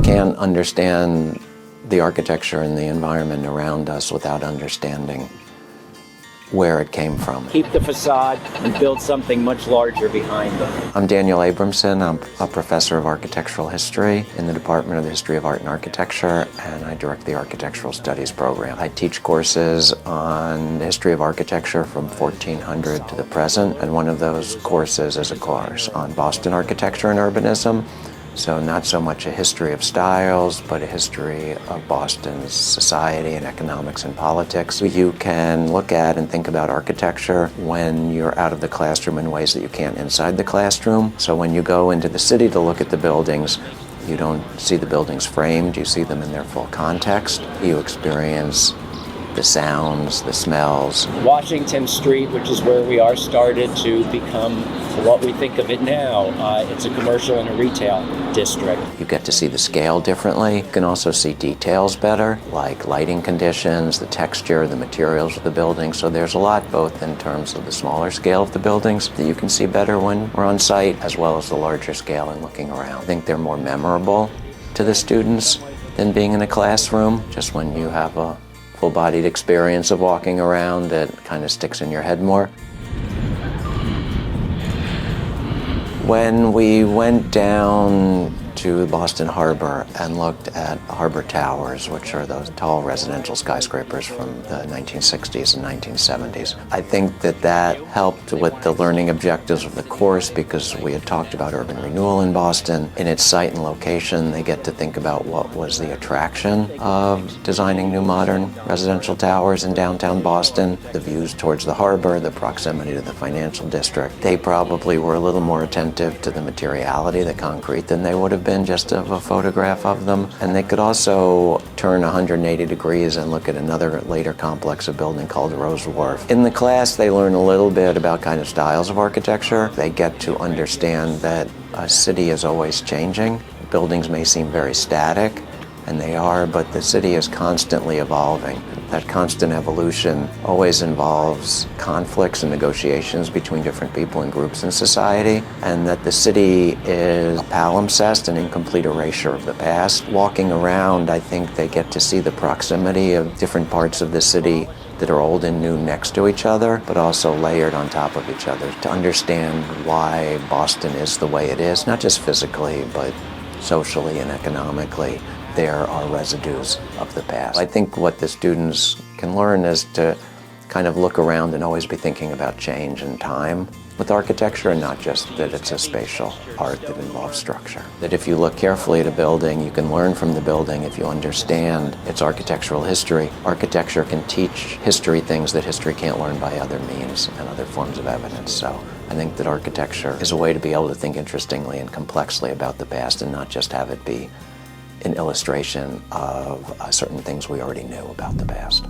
can't understand the architecture and the environment around us without understanding where it came from. Keep the facade and build something much larger behind them. I'm Daniel Abramson. I'm a professor of architectural history in the Department of the History of Art and Architecture, and I direct the Architectural Studies program. I teach courses on the history of architecture from 1400 to the present, and one of those courses is a course on Boston Architecture and Urbanism. So not so much a history of styles, but a history of Boston's society and economics and politics. You can look at and think about architecture when you're out of the classroom in ways that you can't inside the classroom. So when you go into the city to look at the buildings, you don't see the buildings framed, you see them in their full context. You experience the sounds, the smells. Washington Street, which is where we are, started to become what we think of it now. It's a commercial and a retail district. You get to see the scale differently. You can also see details better, like lighting conditions, the texture, the materials of the building. So there's a lot both in terms of the smaller scale of the buildings that you can see better when we're on site, as well as the larger scale and looking around. I think they're more memorable to the students than being in a classroom. Just when you have a full-bodied experience of walking around, it kind of sticks in your head more. When we went down to Boston Harbor and looked at harbor towers, which are those tall residential skyscrapers from the 1960s and 1970s, I think that helped with the learning objectives of the course, because we had talked about urban renewal in Boston. In its site and location, they get to think about what was the attraction of designing new modern residential towers in downtown Boston, the views towards the harbor, the proximity to the financial district. They probably were a little more attentive to the materiality, the concrete, than they would have been just of a photograph of them. And they could also turn 180 degrees and look at another later complex of building called Rose Wharf. In the class, they learn a little bit about kind of styles of architecture. They get to understand that a city is always changing. Buildings may seem very static, and they are, but the city is constantly evolving. That constant evolution always involves conflicts and negotiations between different people and groups in society, and that the city is a palimpsest, an incomplete erasure of the past. Walking around, I think they get to see the proximity of different parts of the city that are old and new next to each other, but also layered on top of each other, to understand why Boston is the way it is, not just physically, but socially and economically. There are residues of the past. I think what the students can learn is to kind of look around and always be thinking about change and time with architecture, and not just that it's a spatial art that involves structure. That if you look carefully at a building, you can learn from the building if you understand its architectural history. Architecture can teach history things that history can't learn by other means and other forms of evidence. So I think that architecture is a way to be able to think interestingly and complexly about the past, and not just have it be an illustration of certain things we already knew about the past.